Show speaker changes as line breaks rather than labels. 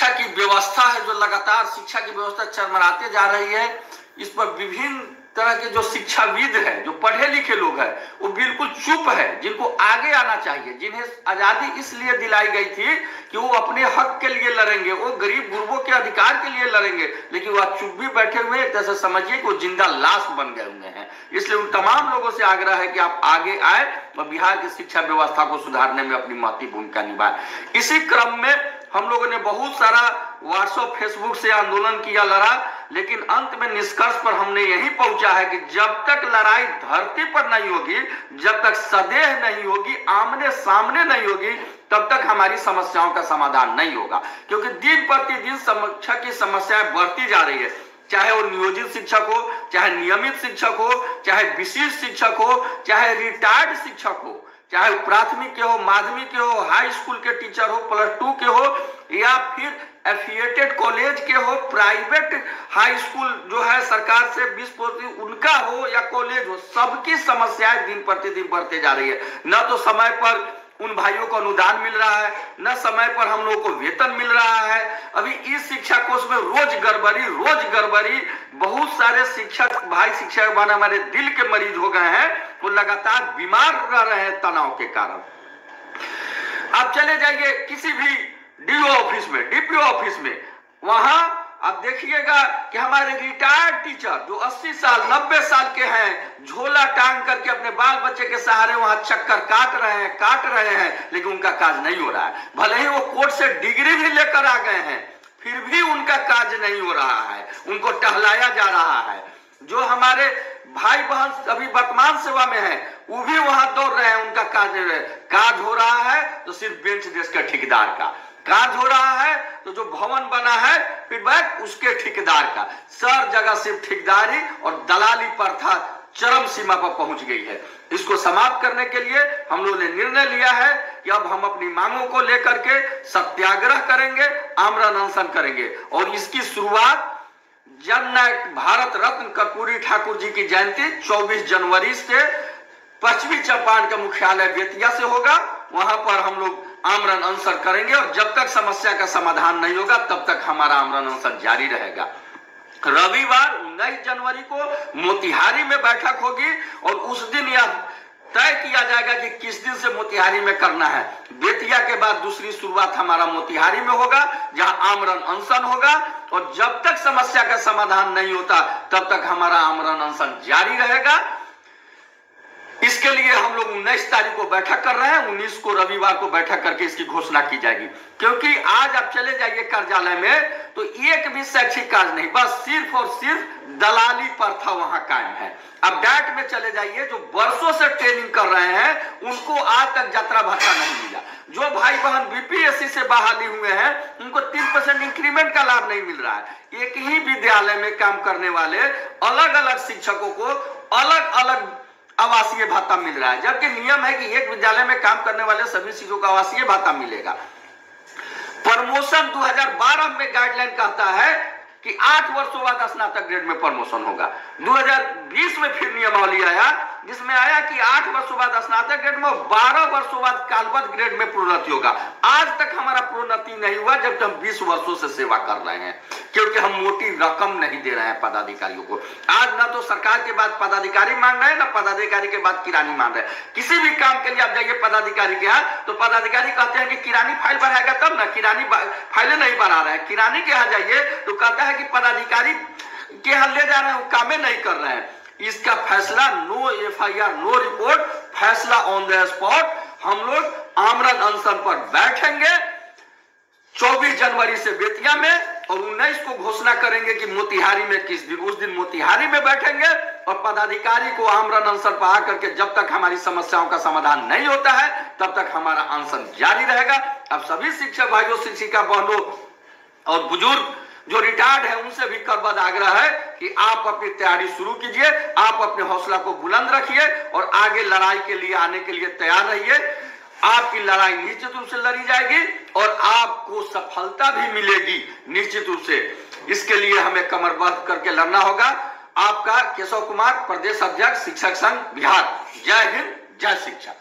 शिक्षा की व्यवस्था है, जो लगातार शिक्षा की व्यवस्था चरमराते जा रही है, इस पर विभिन्न तरह के जो शिक्षाविद है, जो पढ़े लिखे लोग हैं, वो बिल्कुल चुप है। जिनको आगे आना चाहिए, जिन्हें आजादी इसलिए दिलाई गई थी कि वो अपने हक के लिए लड़ेंगे, वो गरीब गुरबों के अधिकार के लिए लड़ेंगे, लेकिन वह चुप भी बैठे हुए हैं। जैसे समझिए कि वो जिंदा लाश बन गए हुए हैं। इसलिए उन तमाम लोगों से आग्रह है कि आप आगे आए और बिहार की शिक्षा व्यवस्था को सुधारने में अपनी महत्वपूर्ण भूमिका निभाएं। इसी क्रम में हम लोगों ने बहुत सारा व्हाट्सएप फेसबुक से आंदोलन किया, लड़ा, लेकिन अंत में निष्कर्ष पर हमने यही पहुंचा है कि जब तक लड़ाई धरती पर नहीं होगी, जब तक सदेह नहीं होगी, आमने सामने नहीं होगी, तब तक हमारी समस्याओं का समाधान नहीं होगा। क्योंकि दिन प्रतिदिन शिक्षा की समस्याएं बढ़ती जा रही है, चाहे वो नियोजित शिक्षक हो, चाहे नियमित शिक्षक हो, चाहे विशिष्ट शिक्षक हो, चाहे रिटायर्ड शिक्षक हो, चाहे प्राथमिक के हो, माध्यमिक के हो, हाई स्कूल के टीचर हो, +2 के हो, या फिर एफिलिएटेड कॉलेज के हो, प्राइवेट हाई स्कूल जो है सरकार से 20% उनका हो या कॉलेज हो, सबकी समस्याएं दिन प्रतिदिन बढ़ते जा रही है। न तो समय पर उन भाइयों को अनुदान मिल रहा है, न समय पर हम लोगों को वेतन मिल रहा है। अभी इस शिक्षा कोष में रोज गड़बड़ी। बहुत सारे शिक्षक भाई, शिक्षक बना हमारे दिल के मरीज हो गए हैं, वो लगातार बीमार रह रहे हैं तनाव के कारण। आप चले जाइए किसी भी डीओ ऑफिस में, डीपीओ ऑफिस में, वहां आप देखिएगा कि हमारे रिटायर्ड टीचर जो 80 साल 90 साल के हैं, झोला टांग करके अपने बाल बच्चे के सहारे वहां चक्कर काट रहे हैं, लेकिन उनका काज नहीं हो रहा है। भले ही वो कोर्ट से डिग्री भी लेकर आ गए हैं, फिर भी उनका काज नहीं हो रहा है, उनको टहलाया जा रहा है। जो हमारे भाई बहन अभी वर्तमान सेवा में है, वो भी वहां दौड़ रहे हैं, उनका काज हो रहा है तो सिर्फ बेंच डेस्क के ठेकेदार का काज हो रहा है, तो जो भवन बना है फीडबैक उसके ठेकेदार का। सर जगह सिर्फ ठेकेदारी और दलाली प्रथा चरम सीमा पर पहुंच गई है। इसको समाप्त करने के लिए हम लोगों ने निर्णय लिया है कि अब हम अपनी मांगों को लेकर के सत्याग्रह करेंगे, आमरण अनशन करेंगे। और इसकी शुरुआत जननायक भारत रत्न कर्पूरी ठाकुर जी की जयंती 24 जनवरी से पश्चिमी चंपारण के मुख्यालय बेतिया से होगा। वहां पर हम लोग आमरण अनशन करेंगे और जब तक समस्या का समाधान नहीं होगा तब तक हमारा आमरण अनशन जारी रहेगा। रविवार 19 जनवरी को मोतिहारी में बैठक होगी और उस दिन यह तय किया जाएगा कि किस दिन से मोतिहारी में करना है। बेतिया के बाद दूसरी शुरुआत हमारा मोतिहारी में होगा, जहां आमरण अनशन होगा, और जब तक समस्या का समाधान नहीं होता तब तक हमारा आमरण अनशन जारी रहेगा। इसके लिए हम लोग 19 तारीख को बैठक कर रहे हैं, 19 को रविवार को बैठक करके इसकी घोषणा की जाएगी। क्योंकि आज आप चले जाइए कार्यालय में तो एक भी शैक्षिक कार्य नहीं, बस सिर्फ और सिर्फ दलाली प्रथा वहां कायम है। अब डैट में चले जाइए, जो वर्षों से ट्रेनिंग कर रहे हैं उनको आज तक यात्रा भत्ता नहीं मिला। जो भाई बहन बीपीएससी से बहाली हुए हैं उनको 3% इंक्रीमेंट का लाभ नहीं मिल रहा है। एक ही विद्यालय में काम करने वाले अलग अलग शिक्षकों को अलग अलग आवासीय भत्ता मिल रहा है, जबकि नियम है कि एक विद्यालय में काम करने वाले सभी शिक्षकों को आवासीय भत्ता मिलेगा। प्रमोशन 2012 में गाइडलाइन कहता है कि 8 वर्षों बाद स्नातक ग्रेड में प्रमोशन होगा। 2020 में फिर नियमावली आया जिसमें आया कि 8 वर्षों बाद स्नातक ग्रेड में, 12 वर्षों बाद कालबद्ध ग्रेड में प्रोन्नति होगा। आज तक हमारा प्रोन्नति नहीं हुआ, जबकि हम 20 वर्षों से सेवा कर रहे हैं, क्योंकि हम मोटी रकम नहीं दे रहे हैं पदाधिकारियों को। आज ना तो सरकार के बाद पदाधिकारी मांग रहे हैं, ना पदाधिकारी के बाद किरानी मांग रहे हैं। किसी भी काम के लिए आप जाइए पदाधिकारी के यहाँ तो पदाधिकारी कहते हैं कि किरानी फाइल बढ़ाएगा तब ना, किरानी फाइलें नहीं बढ़ा रहे हैं। किरानी के यहाँ जाइए तो कहता है कि पदाधिकारी के यहाँ ले जा रहे हैं, कामें नहीं कर रहे हैं। इसका फैसला नो एफआईआर नो रिपोर्ट, फैसला ऑन द स्पॉट। हम लोग आमरण अनशन पर बैठेंगे 24 जनवरी से बेतिया में, और 19 को घोषणा करेंगे कि मोतिहारी में किस दिन, उस दिन मोतिहारी में बैठेंगे और पदाधिकारी को आमरण अनशन पर आकर के जब तक हमारी समस्याओं का समाधान नहीं होता है तब तक हमारा अनशन जारी रहेगा। अब सभी शिक्षक भाइयों, शिक्षिका बहनों और बुजुर्ग जो रिटायर्ड है उनसे भी करबद्ध आग्रह है कि आप अपनी तैयारी शुरू कीजिए, आप अपने हौसला को बुलंद रखिए और आगे लड़ाई के लिए आने के लिए तैयार रहिए। आपकी लड़ाई निश्चित रूप से लड़ी जाएगी और आपको सफलता भी मिलेगी निश्चित रूप से। इसके लिए हमें कमरबद्ध करके लड़ना होगा। आपका केशव कुमार, प्रदेश अध्यक्ष शिक्षक संघ बिहार। जय हिंद, जय शिक्षा।